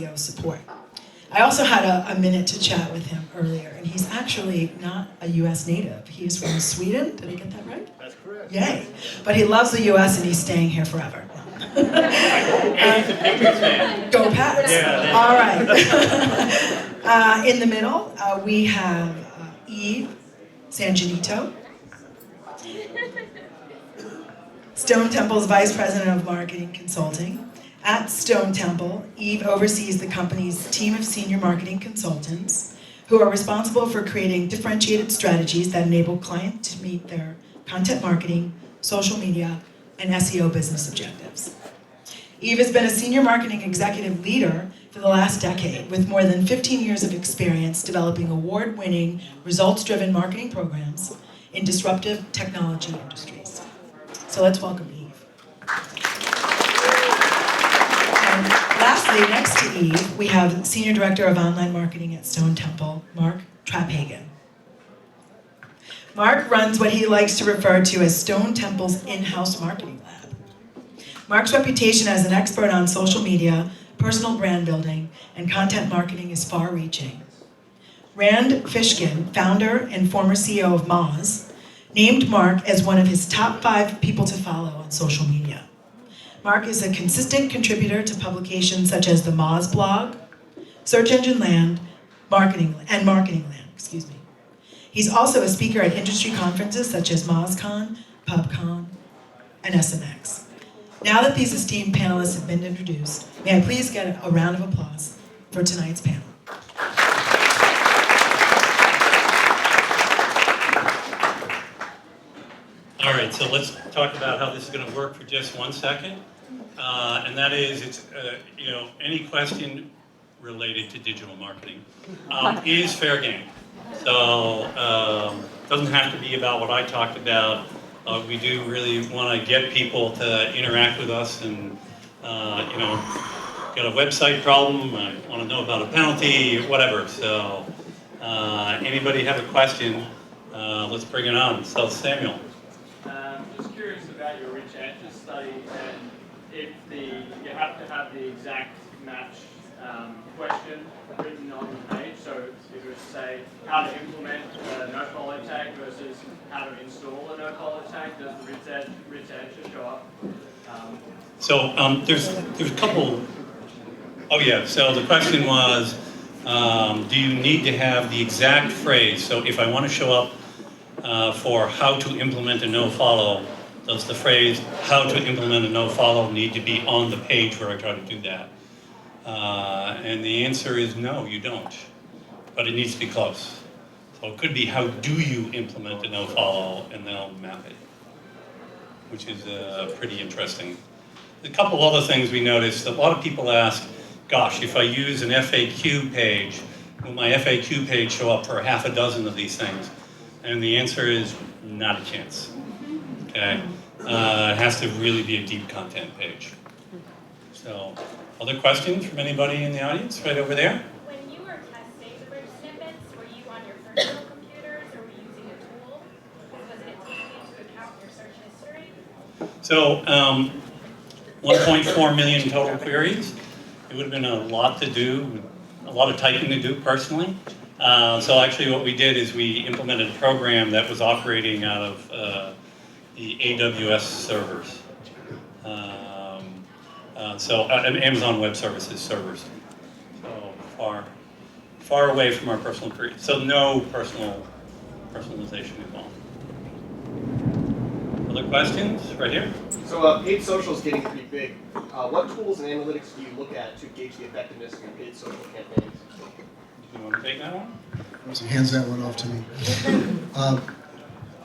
SEO support. I also had a minute to chat with him earlier, and he's actually not a US native. He's from Sweden, did I get that right? That's correct. Yay. But he loves the US and he's staying here forever. And he's a Patriots fan. Go Pats! Yeah. All right. In the middle, we have Eve Sangenito, Stone Temple's Vice President of Marketing Consulting. At Stone Temple, Eve oversees the company's team of senior marketing consultants who are responsible for creating differentiated strategies that enable clients to meet their content marketing, social media, and SEO business objectives. Eve has been a senior marketing executive leader for the last decade with more than 15 years of experience developing award-winning, results-driven marketing programs in disruptive technology industries. So let's welcome Eve. And lastly, next to Eve, we have Senior Director of Online Marketing at Stone Temple, Mark Traphagen. Mark runs what he likes to refer to as Stone Temple's in-house marketing lab. Mark's reputation as an expert on social media, personal brand building, and content marketing is far-reaching. Rand Fishkin, founder and former CEO of Moz, named Mark as one of his top 5 people to follow on social media. Mark is a consistent contributor to publications such as the Moz blog, Search Engine Land, Marketing Land, excuse me. He's also a speaker at industry conferences such as MozCon, PubCon, and SMX. Now that these esteemed panelists have been introduced, may I please get a round of applause for tonight's panel. All right, so let's talk about how this is going to work for just 1 second. And that is, it's any question related to digital marketing is fair game. So it doesn't have to be about what I talked about. We do really want to get people to interact with us and, got a website problem, I want to know about a penalty, whatever. So anybody have a question, let's bring it on. So Samuel. Just curious about your rich answers study and if you have to have the exact match question written on the page. So if it was to say how to implement a no-follow tag versus how to install a no-follow tag, does the rich answer show up? So there's a couple. Oh yeah. So the question was, do you need to have the exact phrase? So if I want to show up for how to implement a no-follow, does the phrase how to implement a no-follow need to be on the page where I try to do that? And the answer is no, you don't. But it needs to be close. So it could be how do you implement a no-follow, and then I'll map it, which is pretty interesting. A couple other things we noticed. A lot of people ask, gosh, if I use an FAQ page, will my FAQ page show up for half a dozen of these things? And the answer is not a chance. Okay? It has to really be a deep content page. So, other questions from anybody in the audience right over there? When you were testing the rich snippets, were you on your personal computers or were you using a tool? Was it taking into account your search history? So, 1.4 million total queries. It would have been a lot to do, a lot of typing to do personally. So actually what we did is we implemented a program that was operating out of the AWS servers. Amazon Web Services servers. So far away from our personal queries. So no personalization involved. Other questions? Right here? So paid social is getting pretty big. What tools and analytics do you look at to gauge the effectiveness of your paid social campaigns? Do you want to take that one? Rosie hands that one off to me.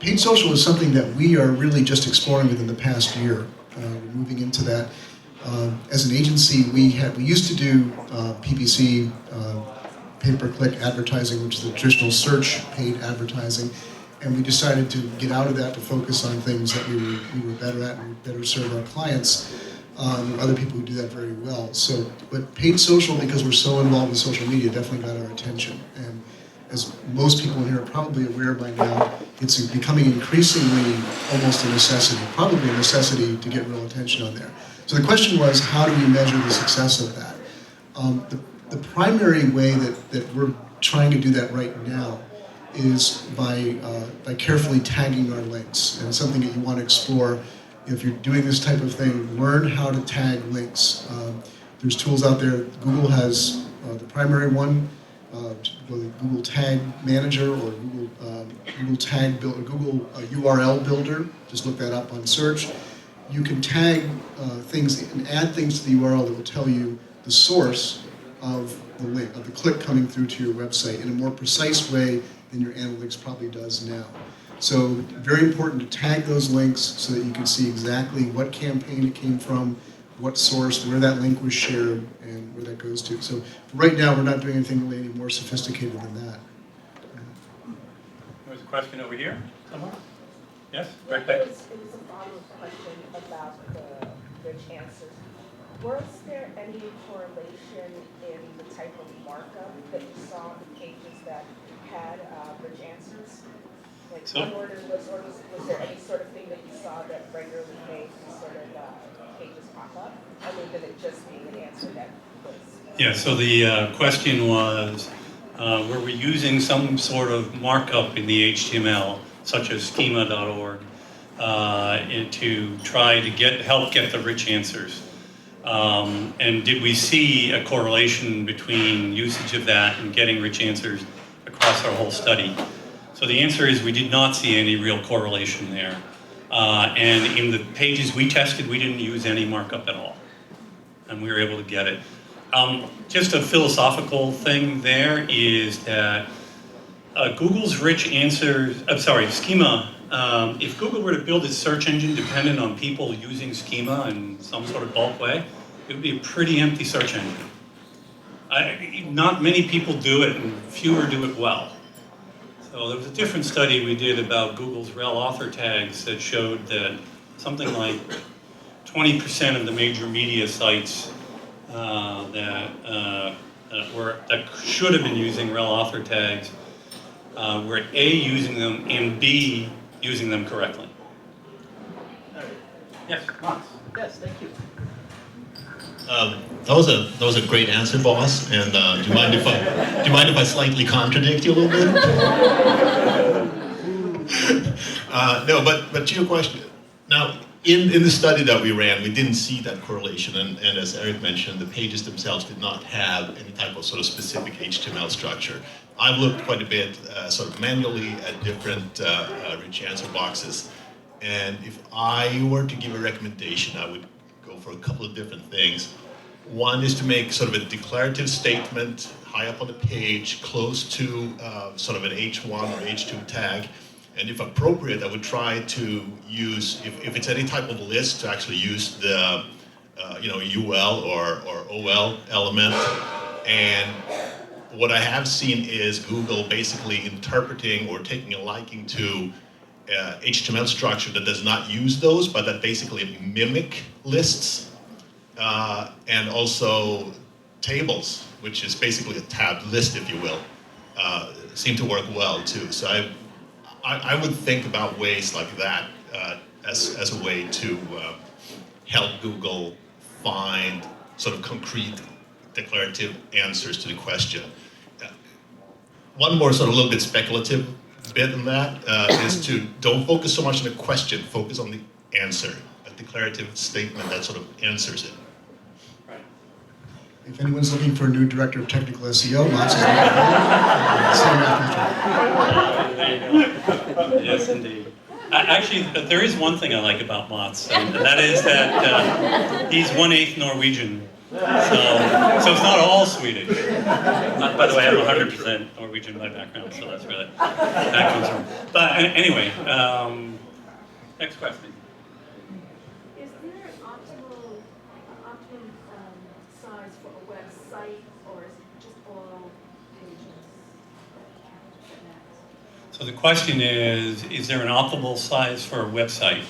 Paid social is something that we are really just exploring within the past year. We're moving into that. As an agency, we used to do PPC, pay-per-click advertising, which is the traditional search paid advertising, and we decided to get out of that to focus on things that we were better at and better serve our clients. Other people who do that very well. So, but paid social, because we're so involved with social media, definitely got our attention. And as most people in here are probably aware by now, it's becoming increasingly almost a necessity, probably a necessity to get real attention on there. So the question was, how do we measure the success of that? The primary way that we're trying to do that right now is by carefully tagging our links. And it's something that you want to explore. If you're doing this type of thing, learn how to tag links. There's tools out there. Google has the primary one, Google Tag Manager or Google Tag Builder, Google URL Builder. Just look that up on search. You can tag things and add things to the URL that will tell you the source of the link, of the click coming through to your website in a more precise way than your analytics probably does now. So very important to tag those links so that you can see exactly what campaign it came from, what source, where that link was shared, and where that goes to. So right now, we're not doing anything really any more sophisticated than that. There's a question over here somewhere. Yes, right It there. was a follow-up question about the rich answers. Was there any correlation in the type of markup that you saw on the pages that had rich answers? Like So- was there any sort of thing that you saw that regularly made these sort of pages pop up? Other than it just being an answer that was... Yeah, so the question was, were we using some sort of markup in the HTML, such as schema.org, to try to help get the rich answers? And did we see a correlation between usage of that and getting rich answers across our whole study? So the answer is we did not see any real correlation there. And in the pages we tested, we didn't use any markup at all. And we were able to get it. Just a philosophical thing there is that Google's rich answers, schema, if Google were to build its search engine dependent on people using schema in some sort of bulk way, it would be a pretty empty search engine. Not many people do it and fewer do it well. So there was a different study we did about Google's rel author tags that showed that something like 20% of the major media sites that should have been using rel author tags were A, using them, and B, using them correctly. Yes, Mats. Yes, thank you. That was a great answer, boss. And do you mind if I slightly contradict you a little bit? No, but to your question. Now, in the study that we ran, we didn't see that correlation, and as Eric mentioned, the pages themselves did not have any type of sort of specific HTML structure. I've looked quite a bit, sort of manually at different rich answer boxes, and if I were to give a recommendation, I would go for a couple of different things. One is to make sort of a declarative statement high up on the page, close to sort of an H1 or H2 tag. And if appropriate, I would try to use, if it's any type of list, to actually use the UL or OL element. And what I have seen is Google basically interpreting or taking a liking to HTML structure that does not use those, but that basically mimic lists, and also tables, which is basically a tabbed list, if you will, seem to work well too. So I would think about ways like that as a way to help Google find sort of concrete declarative answers to the question. One more sort of a little bit speculative bit in that is to don't focus so much on the question, focus on the answer, a declarative statement that sort of answers it. If anyone's looking for a new director of technical SEO, Mats is available. Yes, indeed. Actually, there is one thing I like about Mats, and that is that he's 1/8 Norwegian. So it's not all Swedish. By the way, I'm 100% Norwegian by background, so that's really that comes from. But anyway, next question. Is there an optimum size for a website, or is it just all pages? So the question is there an optimal size for a website?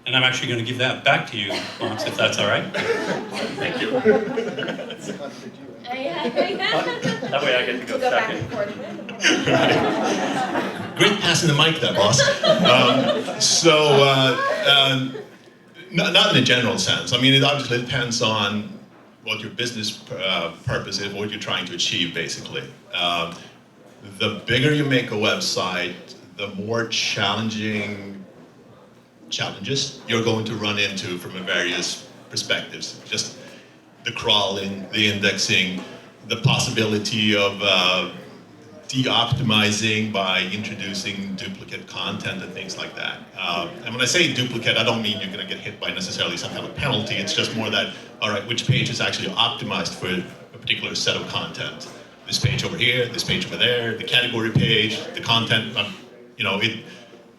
And I'm actually going to give that back to you, Mats, if that's all right. Thank you. That way I get to go Go back second. and forth. Great passing the mic there, boss. Not in a general sense. I mean, it obviously depends on what your business purpose is, what you're trying to achieve, basically. The bigger you make a website, the more challenges you're going to run into from various perspectives. Just the crawling, the indexing, the possibility of de-optimizing by introducing duplicate content and things like that. And when I say duplicate, I don't mean you're going to get hit by necessarily some kind of penalty. It's just more that, all right, which page is actually optimized for a particular set of content? This page over here, this page over there, the category page, the content, you know, it.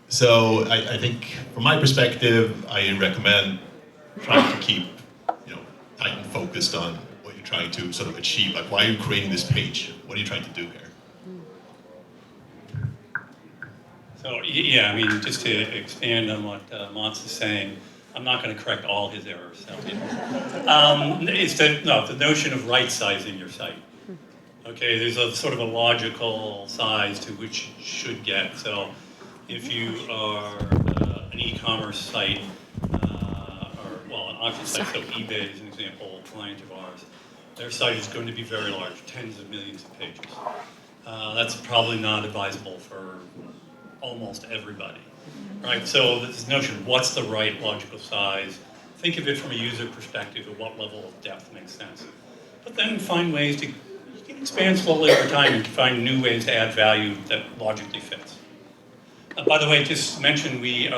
So I think, from my perspective, I recommend trying to keep, you know, tight and focused on what you're trying to sort of achieve. Like, why are you creating this page? What are you trying to do here? So, yeah, I mean, just to expand on what Mats is saying, I'm not going to correct all his errors. It's the notion of right-sizing your site. Okay, there's a sort of a logical size to which you should get. So if you are an e-commerce site, or an auction site, so eBay is an example, a client of ours, their site is going to be very large, tens of millions of pages. That's probably not advisable for almost everybody, right? So this notion, what's the right logical size? Think of it from a user perspective of what level of depth makes sense. But then find ways to, you can expand slowly over time and find new ways to add value that logically fits. By the way, just mention we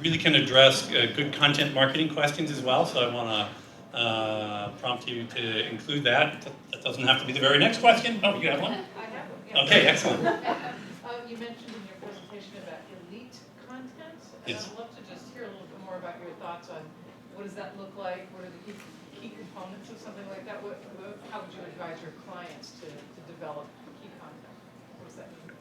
really can address good content marketing questions as well, so I want to prompt you to include that. That doesn't have to be the very next question. Oh, you have one? I have one, yes. Okay, excellent. You mentioned in your presentation about elite content, and Yes. I'd love to just hear a little bit more about your thoughts on what does that look like, what are the key components of something like that, how would you advise your clients to develop key content? What does that mean?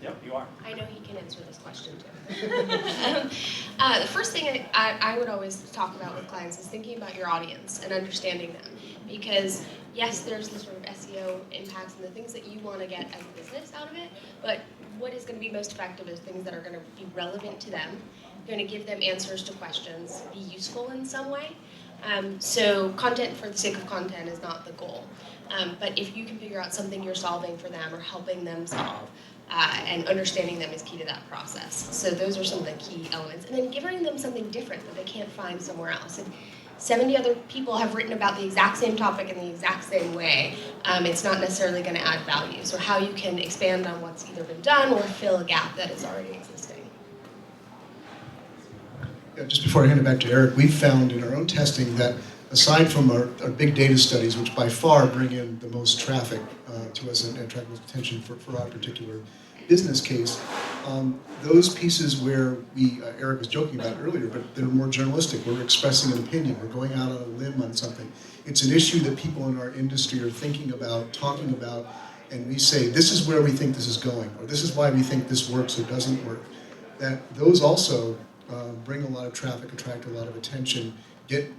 Yep, you are. I know he can answer this question too. The first thing I would always talk about with clients is thinking about your audience and understanding them. Because yes, there's the sort of SEO impacts and the things that you want to get as a business out of it, but what is going to be most effective is things that are going to be relevant to them, going to give them answers to questions, be useful in some way. So content for the sake of content is not the goal. But if you can figure out something you're solving for them or helping them solve, and understanding them is key to that process. So those are some of the key elements. And then giving them something different that they can't find somewhere else. And 70 other people have written about the exact same topic in the exact same way. It's not necessarily going to add value. So how you can expand on what's either been done or fill a gap that is already existing. Yeah, just before I hand it back to Eric, we've found in our own testing that aside from our big data studies, which by far bring in the most traffic to us and attract most attention for our particular business case, those pieces where Eric was joking about earlier, but they're more journalistic. We're expressing an opinion. We're going out on a limb on something. It's an issue that people in our industry are thinking about, talking about, and we say, this is where we think this is going, or this is why we think this works or doesn't work. That those also bring a lot of traffic, attract a lot of attention, get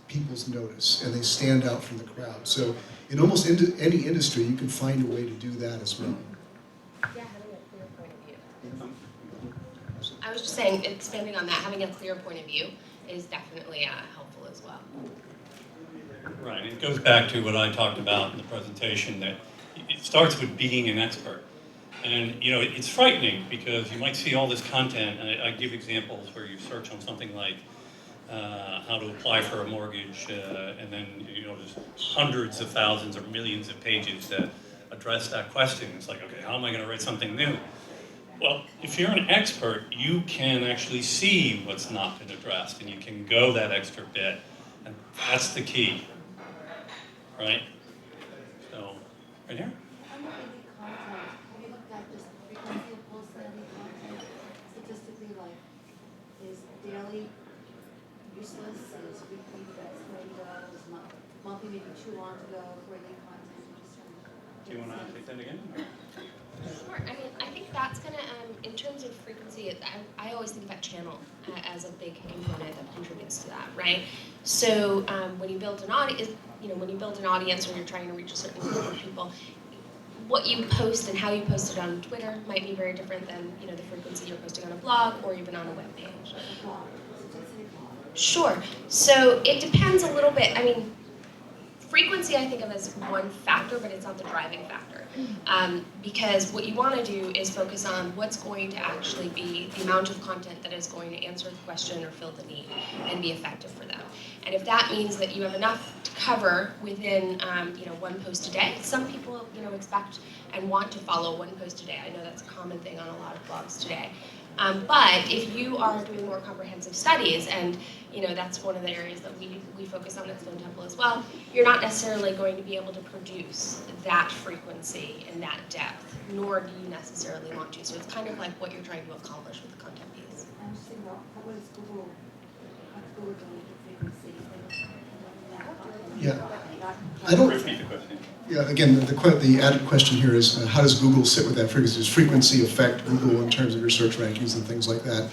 people's notice, and they stand out from the crowd. So in almost any industry, you can find a way to do that as well. Yeah, having a clear point of view. I was just saying, expanding on that, having a clear point of view is definitely helpful as well. Right, it goes back to what I talked about in the presentation, that it starts with being an expert. And you know, it's frightening because you might see all this content, and I give examples where you search on something like how to apply for a mortgage, and then you know there's hundreds of thousands or millions of pages that address that question. It's like, okay, how am I going to write something new? Well, if you're an expert, you can actually see what's not been addressed, and you can go that extra bit, and that's the key, right? So, right here. Under elite content, have you looked at just the frequency of posted elite content? Statistically, like, is daily useless, is weekly that's way to go, is monthly maybe too long to go for elite content? Do you want to take that again? Sure. I mean, I think that's going to, in terms of frequency, I always think about channel as a big component that contributes to that, right? So when you build an audience, when you build an audience or you're trying to reach a certain group of people, what you post and how you post it on Twitter might be very different than the frequency you're posting on a blog or even on a web page. Sure. So it depends a little bit. I mean, frequency I think of as one factor, but it's not the driving factor. Because what you want to do is focus on what's going to actually be the amount of content that is going to answer the question or fill the need and be effective for them. And if that means that you have enough to cover within one post a day, some people expect and want to follow one post a day. I know that's a common thing on a lot of blogs today. But if you are doing more comprehensive studies, and that's one of the areas that we focus on at Stone Temple as well, you're not necessarily going to be able to produce that frequency and that depth, nor do you necessarily want to. So it's kind of like what you're trying to accomplish with the content piece. I'm just thinking about what is Google, what's Google doing with frequency? Yeah. I don't. Repeat the question. Yeah, again, the added question here is how does Google sit with that frequency? Does frequency affect Google in terms of your search rankings and things like that?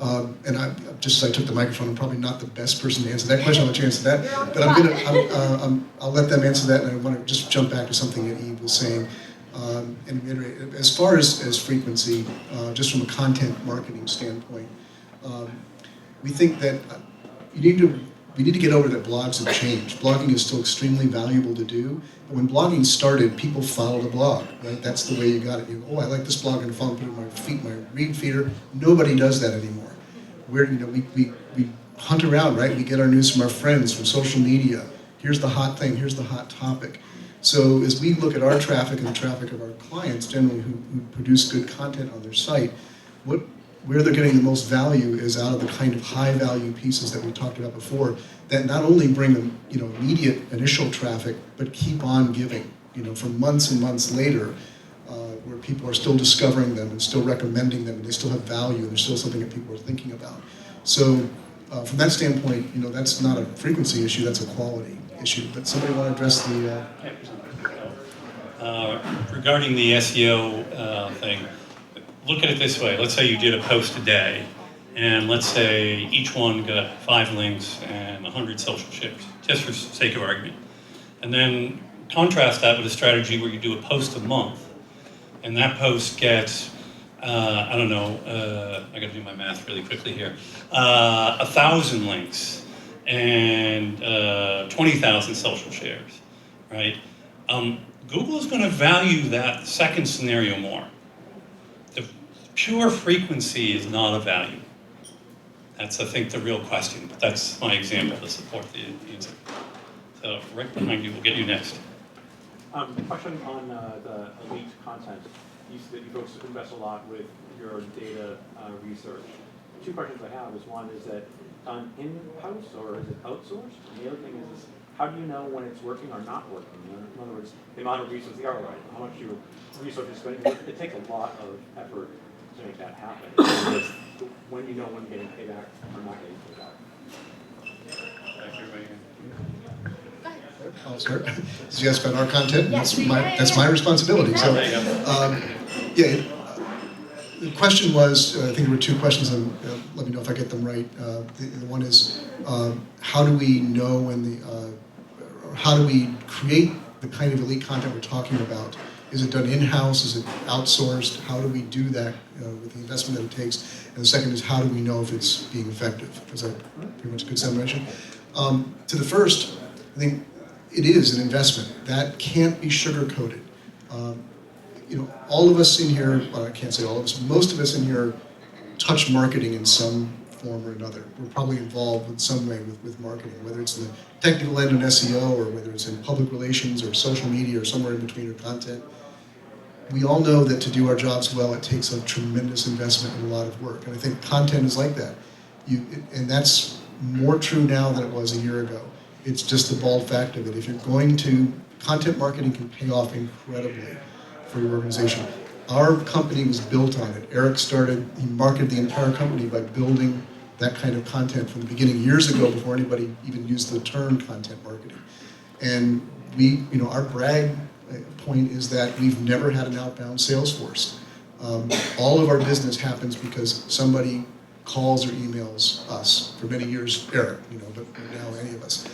And just as I took the microphone, I'm probably not the best person to answer that question. I'll let you answer that. But I'll let them answer that, and I want to just jump back to something that Eve was saying. And reiterate, as far as frequency, just from a content marketing standpoint, we think that we need to get over that blogs have changed. Blogging is still extremely valuable to do. But when blogging started, people followed a blog, right? That's the way you got it. You go, oh, I like this blog, and follow my read feeder. Nobody does that anymore. We hunt around, right? We get our news from our friends, from social media. Here's the hot thing, here's the hot topic. So as we look at our traffic and the traffic of our clients, generally who produce good content on their site, where they're getting the most value is out of the kind of high value pieces that we talked about before that not only bring them immediate initial traffic, but keep on giving, for months and months later, where people are still discovering them and still recommending them, and they still have value, and there's still something that people are thinking about. So from that standpoint, that's not a frequency issue, that's a quality issue. But somebody want to address the... Regarding the SEO thing, look at it this way. Let's say you did a post a day, and let's say each one got 5 links and 100 social shares, just for sake of argument. And then contrast that with a strategy where you do a post a month, and that post gets, I got to do my math really quickly here, 1,000 links and 20,000 social shares, right? Google is going to value that second scenario more. The pure frequency is not a value. That's, I think, the real question, but that's my example to support the answer. So right behind you, we'll get you next. Question on the elite content. You said that you folks invest a lot with your data research. 2 questions I have is, one, is that done in-house or is it outsourced? And the other thing is how do you know when it's working or not working? In other words, the amount of research, the ROI, how much your research is spending. It takes a lot of effort to make that happen. It's when you know when you're getting paid back or not getting paid back. I'll start. So you guys spend our content, Yes, that's my responsibility. So, the question was, I think there were 2 questions, and let me know if I get them right. The one is, how do we know when how do we create the kind of elite content we're talking about? Is it done in-house? Is it outsourced? How do we do that with the investment that it takes? And the second is, how do we know if it's being effective? Is that pretty much a good summation? To the first, I think it is an investment. That can't be sugar-coated. All of us in here, well, I can't say all of us, most of us in here touch marketing in some form or another. We're probably involved in some way with marketing, whether it's in the technical end on SEO or whether it's in public relations or social media or somewhere in between or content. We all know that to do our jobs well, it takes a tremendous investment and a lot of work. And I think content is like that. And that's more true now than it was a year ago. It's just the bald fact of it. If you're going to, content marketing can pay off incredibly for your organization. Our company was built on it. Eric he marketed the entire company by building that kind of content from the beginning, years ago, before anybody even used the term content marketing. And our brag point is that we've never had an outbound sales force. All of our business happens because somebody calls or emails us, for many years, Eric, but now any of us,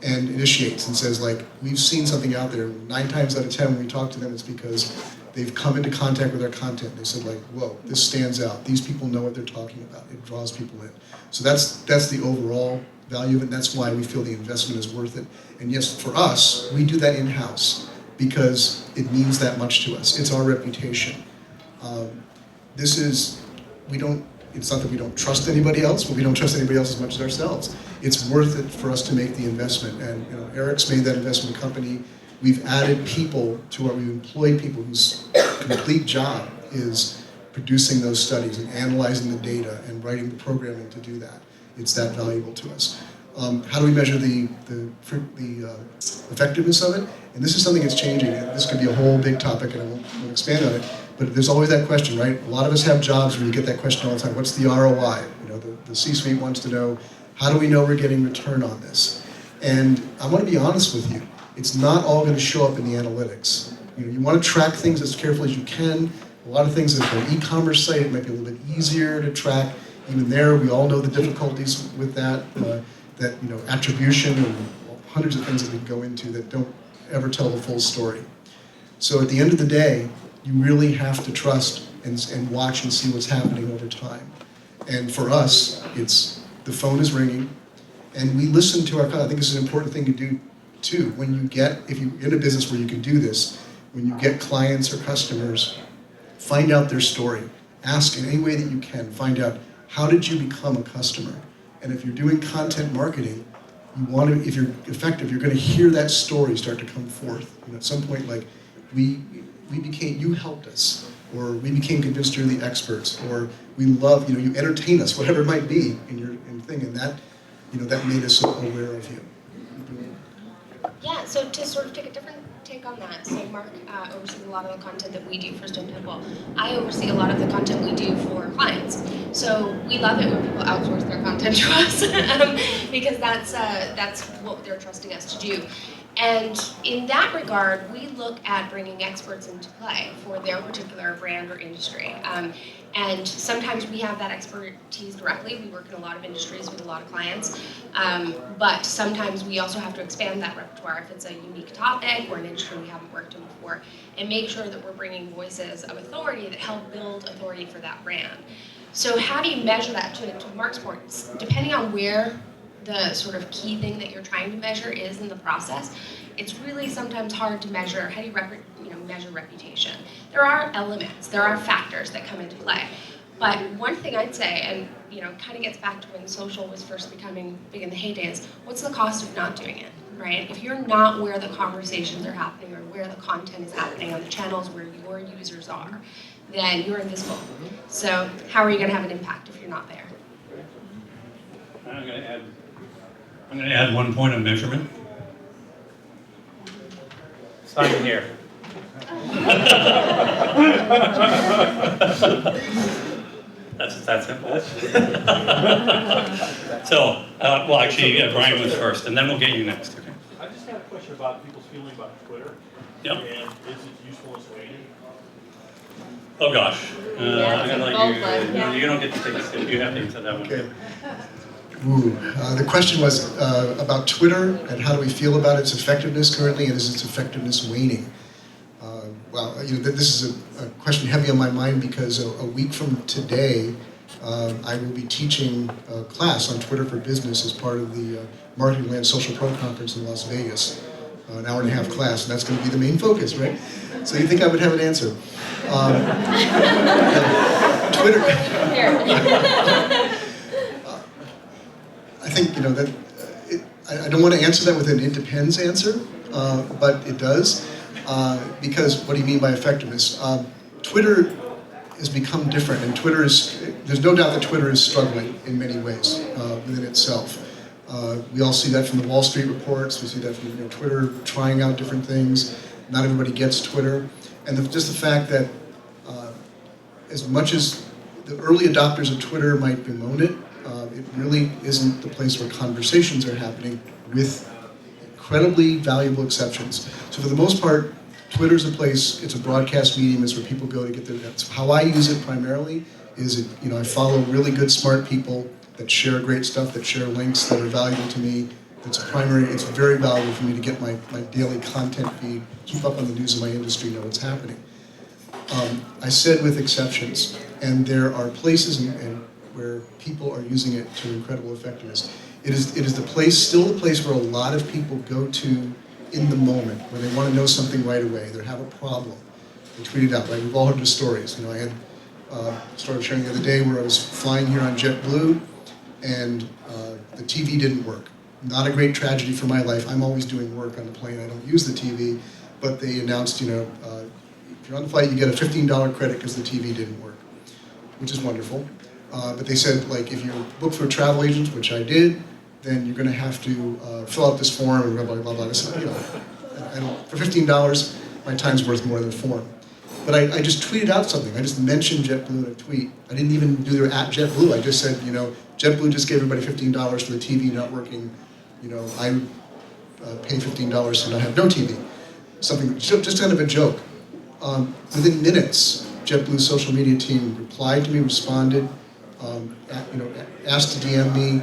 and initiates and says, we've seen something out there. 9 times out of 10 when we talk to them, it's because they've come into contact with our content. They said like, whoa, this stands out. These people know what they're talking about. It draws people in. So that's the overall value of it. And that's why we feel the investment is worth it. And yes, for us, we do that in-house because it means that much to us. It's our reputation. It's not that we don't trust anybody else, but we don't trust anybody else as much as ourselves. It's worth it for us to make the investment. And Eric's made that investment company. We've added people to we've employed people whose complete job is producing those studies and analyzing the data and writing the programming to do that. It's that valuable to us. How do we measure the effectiveness of it? And this is something that's changing. This could be a whole big topic, and I won't expand on it. But there's always that question, right? A lot of us have jobs where you get that question all the time. What's the ROI? The C-suite wants to know, how do we know we're getting return on this? And I want to be honest with you. It's not all going to show up in the analytics. You want to track things as carefully as you can. A lot of things that an e-commerce site, it might be a little bit easier to track. Even there, we all know the difficulties with that. Attribution and hundreds of things that we can go into that don't ever tell the full story. So at the end of the day, you really have to trust and watch and see what's happening over time. And for us, it's the phone is ringing, and we listen to our clients. I think this is an important thing to do too. If you're in a business where you can do this, when you get clients or customers, find out their story. Ask in any way that you can. Find out, how did you become a customer? And if you're doing content marketing, if you're effective, you're going to hear that story start to come forth. At some point, like, you helped us, or we became convinced you're the experts, or we love, you entertain us, whatever it might be in your thing, and that made us aware of you. Yeah, so to sort of take a different take on that, so Mark oversees a lot of the content that we do for Stone Temple. I oversee a lot of the content we do for clients. So we love it when people outsource their content to us because that's what they're trusting us to do. And in that regard, we look at bringing experts into play for their particular brand or industry. And sometimes we have that expertise directly. We work in a lot of industries with a lot of clients. But sometimes we also have to expand that repertoire if it's a unique topic or an industry we haven't worked in before, and make sure that we're bringing voices of authority that help build authority for that brand. So how do you measure that? To Mark's point, depending on where the sort of key thing that you're trying to measure is in the process, it's really sometimes hard to measure. How do you measure reputation? There are elements, there are factors that come into play. But one thing I'd say, and kind of gets back to when social was first becoming big in the heydays, what's the cost of not doing it, right? If you're not where the conversations are happening or where the content is happening on the channels where your users are, then you're invisible. So how are you going to have an impact if you're not there? I'm going to add one point of measurement. Sign in here. That's that simple. So, well, actually, Brian was first, and then we'll get you next. Okay. I just had a question about people's feeling about Twitter. Yep. And is it useful as weighted? Oh gosh, I'm gonna let you. Yeah. You don't get to take a sip. You have to answer that one. Okay. The question was about Twitter and how do we feel about its effectiveness currently, and is its effectiveness waning? This is a question heavy on my mind because a week from today, I will be teaching a class on Twitter for Business as part of the Marketing Land Social Pro Conference in Las Vegas. An hour-and-a-half class, and that's going to be the main focus, right? So you think I would have an answer? Twitter. I think that I don't want to answer that with an "it depends" answer, but it does. Because what do you mean by effectiveness? Twitter has become different, and there's no doubt that Twitter is struggling in many ways within itself. We all see that from the Wall Street reports. We see that from Twitter trying out different things. Not everybody gets Twitter. And just the fact that as much as the early adopters of Twitter might bemoan it, it really isn't the place where conversations are happening, with incredibly valuable exceptions. So for the most part, Twitter's a place, it's a broadcast medium, it's where people go to get that's how I use it primarily, I follow really good, smart people that share great stuff, that share links that are valuable to me. It's very valuable for me to get my daily content feed, keep up on the news of my industry, know what's happening. I said with exceptions, and there are places where people are using it to incredible effectiveness. It is the place, still the place where a lot of people go to in the moment, where they want to know something right away, they have a problem. They tweet it out, right? We've all heard the stories. You know, I had a story sharing the other day where I was flying here on JetBlue, and the TV didn't work. Not a great tragedy for my life. I'm always doing work on the plane. I don't use the TV, but they announced, you know, if you're on the flight, you get a $15 credit because the TV didn't work, which is wonderful. But they said, like, if you're booked for a travel agent, which I did, then you're going to have to fill out this form and blah, blah, blah, blah. I said, you know, for $15, my time's worth more than a form. But I just tweeted out something. I just mentioned JetBlue in a tweet. I didn't even do their at JetBlue. I just said, you know, JetBlue just gave everybody $15 for the TV not working. You know, I pay $15 to not have no TV. Something, just kind of a joke. Within minutes, JetBlue's social media team replied to me, responded, you know, asked to DM me,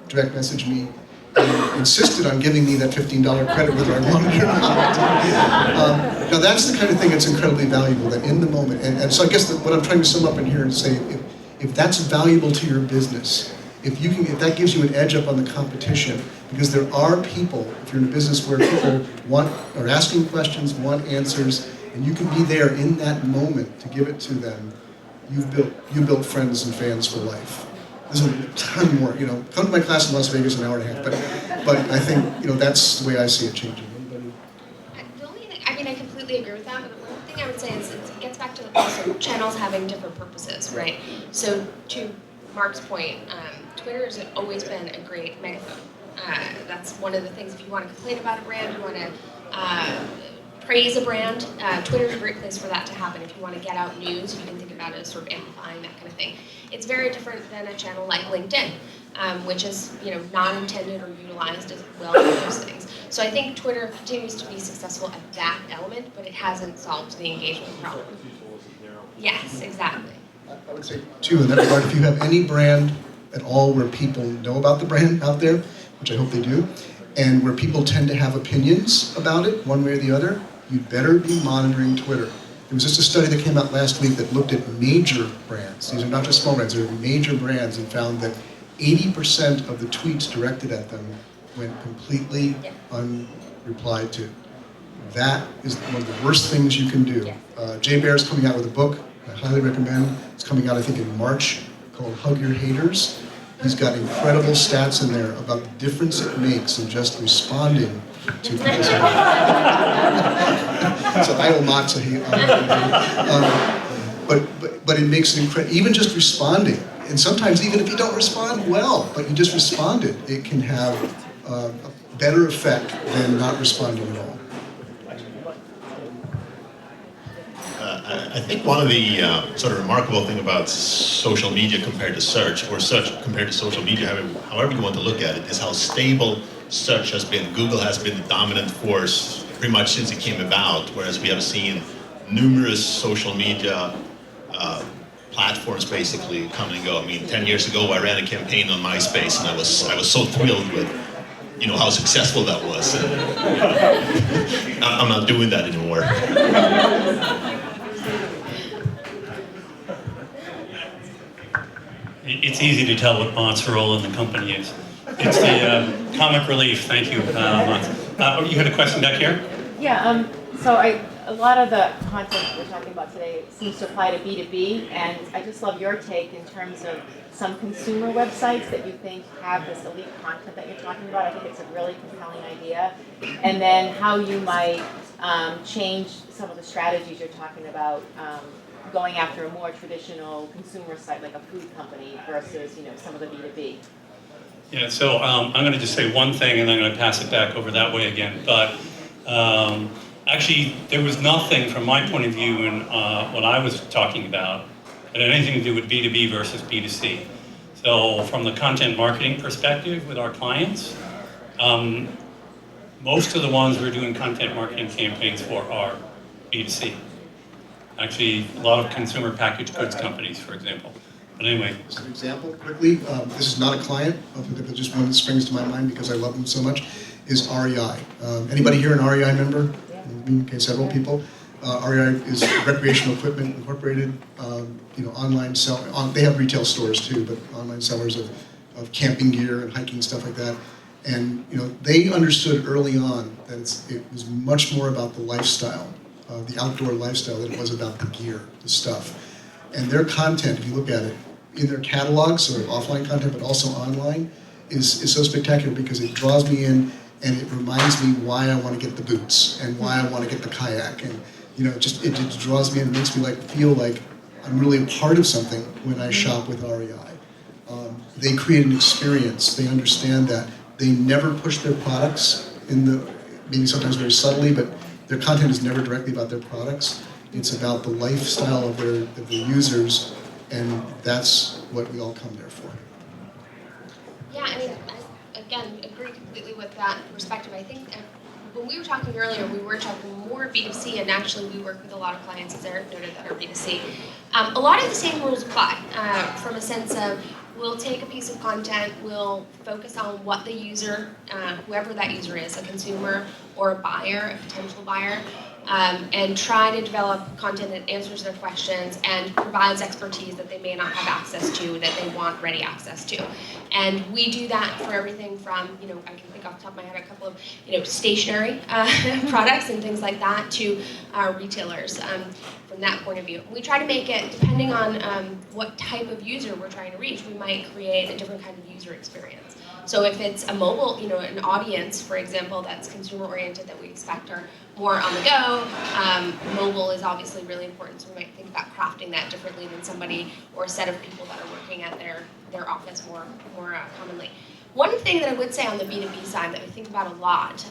direct message me, and insisted on giving me that $15 credit whether I wanted it or not. Now that's the kind of thing that's incredibly valuable, that in the moment, and so I guess what I'm trying to sum up in here and say, if that's valuable to your business, if that gives you an edge up on the competition, because there are people, if you're in a business where people are asking questions, want answers, and you can be there in that moment to give it to them, you built friends and fans for life. There's a ton more, you know, come to my class in Las Vegas an hour and a half, but I think, you know, that's the way I see it changing. The only thing, I mean, I completely agree with that, but the one thing I would say is it gets back to also channels having different purposes, right? So to Mark's point, Twitter has always been a great megaphone. That's one of the things, if you want to complain about a brand, you want to praise a brand, Twitter is a great place for that to happen. If you want to get out news, you can think about it as sort of amplifying that kind of thing. It's very different than a channel like LinkedIn, which is, you know, not intended or utilized as well as those things. So I think Twitter continues to be successful at that element, but it hasn't solved the engagement problem. Yes, exactly. I would say, too, in that regard, if you have any brand at all where people know about the brand out there, which I hope they do, and where people tend to have opinions about it, one way or the other, you'd better be monitoring Twitter. There was just a study that came out last week that looked at major brands. These are not just small brands, they're major brands, and found that 80% of the tweets directed at them went completely unreplied to. That is one of the worst things you can do. Jay Baer's coming out with a book I highly recommend. It's coming out, I think, in March, called Hug Your Haters. He's got incredible stats in there about the difference it makes in just responding to people's So I will not say but it makes it incredible, even just responding. And sometimes even if you don't respond well, but you just responded, it can have a better effect than not responding at all. I think one of the sort of remarkable thing about social media compared to search, or search compared to social media, however you want to look at it, is how stable search has been. Google has been the dominant force pretty much since it came about, whereas we have seen numerous social media platforms basically come and go. I mean, 10 years ago I ran a campaign on MySpace, and I was so thrilled with, you know, how successful that was. And I'm not doing that anymore. It's easy to tell what Mott's role in the company is. It's the comic relief. Thank you, Mats. You had a question back here? Yeah, so a lot of the content we're talking about today seems to apply to B2B, and I just love your take in terms of some consumer websites that you think have this elite content that you're talking about. I think it's a really compelling idea. And then how you might change some of the strategies you're talking about, going after a more traditional consumer site like a food company versus, you know, some of the B2B. Yeah, so I'm going to just say one thing and then I'm going to pass it back over that way again. But actually, there was nothing from my point of view in what I was talking about that had anything to do with B2B versus B2C. So from the content marketing perspective with our clients, most of the ones we're doing content marketing campaigns for are B2C. Actually, a lot of consumer packaged goods companies, for example. But anyway. As an example, quickly, this is not a client, but just one that springs to my mind because I love them so much, is REI. Anybody here an REI member? Okay, several people. REI is Recreational Equipment Incorporated. Online they have retail stores too, but online sellers of camping gear and hiking stuff like that. And they understood early on that it was much more about the lifestyle, the outdoor lifestyle, than it was about the gear, the stuff. And their content, if you look at it, in their catalogs, or offline content, but also online, is so spectacular because it draws me in and it reminds me why I want to get the boots and why I want to get the kayak. And it just draws me in and makes me feel like I'm really a part of something when I shop with REI. They create an experience. They understand that they never push their products maybe sometimes very subtly, but their content is never directly about their products. It's about the lifestyle of their users, and that's what we all come there for. Yeah, I mean, I, again, agree completely with that perspective. I think when we were talking earlier, we were talking more B2C, and actually we work with a lot of clients, as Eric noted, that are B2C. A lot of the same rules apply from a sense of we'll take a piece of content, we'll focus on what the user, whoever that user is, a consumer or a buyer, a potential buyer, and try to develop content that answers their questions and provides expertise that they may not have access to, that they want ready access to. And we do that for everything from, I can think off the top of my head a couple of, stationary products and things like that to retailers from that point of view. We try to make it, depending on what type of user we're trying to reach, we might create a different kind of user experience. So if it's a mobile, an audience, for example, that's consumer-oriented that we expect are more on the go, mobile is obviously really important, so we might think about crafting that differently than somebody or a set of people that are working at their office more commonly. One thing that I would say on the B2B side that we think about a lot,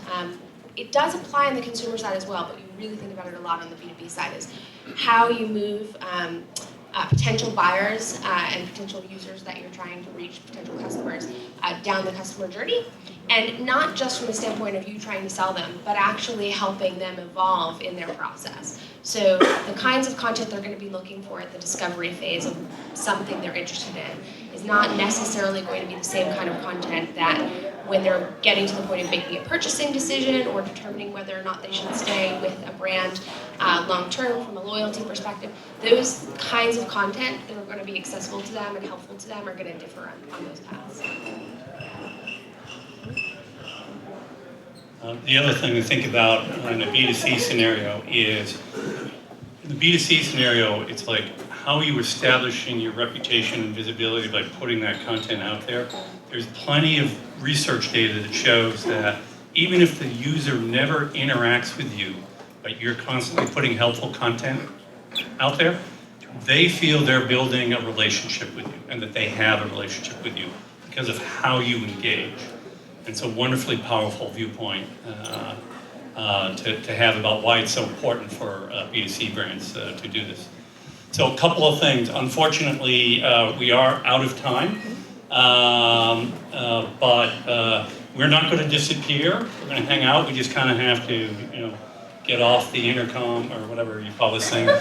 it does apply on the consumer side as well, but you really think about it a lot on the B2B side, is how you move potential buyers and potential users that you're trying to reach, potential customers, down the customer journey. And not just from the standpoint of you trying to sell them, but actually helping them evolve in their process. So the kinds of content they're going to be looking for at the discovery phase of something they're interested in is not necessarily going to be the same kind of content that when they're getting to the point of making a purchasing decision or determining whether or not they should stay with a brand long term from a loyalty perspective, those kinds of content that are going to be accessible to them and helpful to them are going to differ on those paths. The other thing to think about in a B2C scenario is, in the B2C scenario, it's like, how are you establishing your reputation and visibility by putting that content out there? There's plenty of research data that shows that even if the user never interacts with you, but you're constantly putting helpful content out there, they feel they're building a relationship with you and that they have a relationship with you because of how you engage. It's a wonderfully powerful viewpoint to have about why it's so important for B2C brands to do this. So a couple of things. Unfortunately, we are out of time, but we're not going to disappear. We're going to hang out. We just kind of have to, get off the intercom or whatever you call this thing. And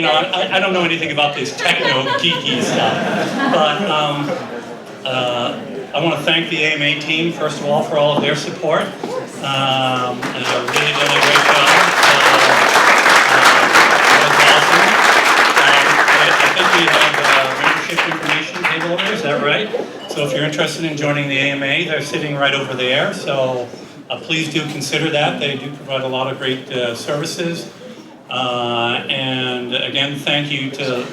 I don't know anything about this techno geeky stuff, but. I want to thank the AMA team, first of all, for all of their support. And they've really done a great job. That was awesome. I think we have a membership information table over there, is that right? So if you're interested in joining the AMA, they're sitting right over there. So please do consider that. They do provide a lot of great services. And again, thank you to,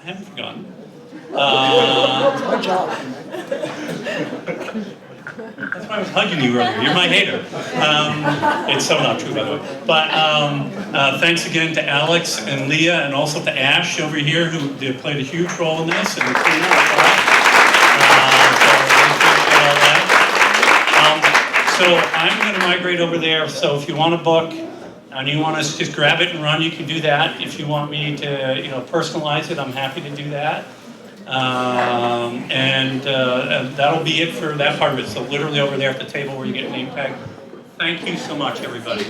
I haven't forgotten. Good job. That's why I was hugging you earlier. You're my hater. It's so not true, by the way. But thanks again to Alex and Leah, and also to Ash over here, who played a huge role in this, and the team. So I'm going to migrate over there. So if you want to book and you want to just grab it and run, you can do that. If you want me to, personalize it, I'm happy to do that. And that'll be it for that part of it. So literally over there at the table where you get name tag. Thank you so much, everybody.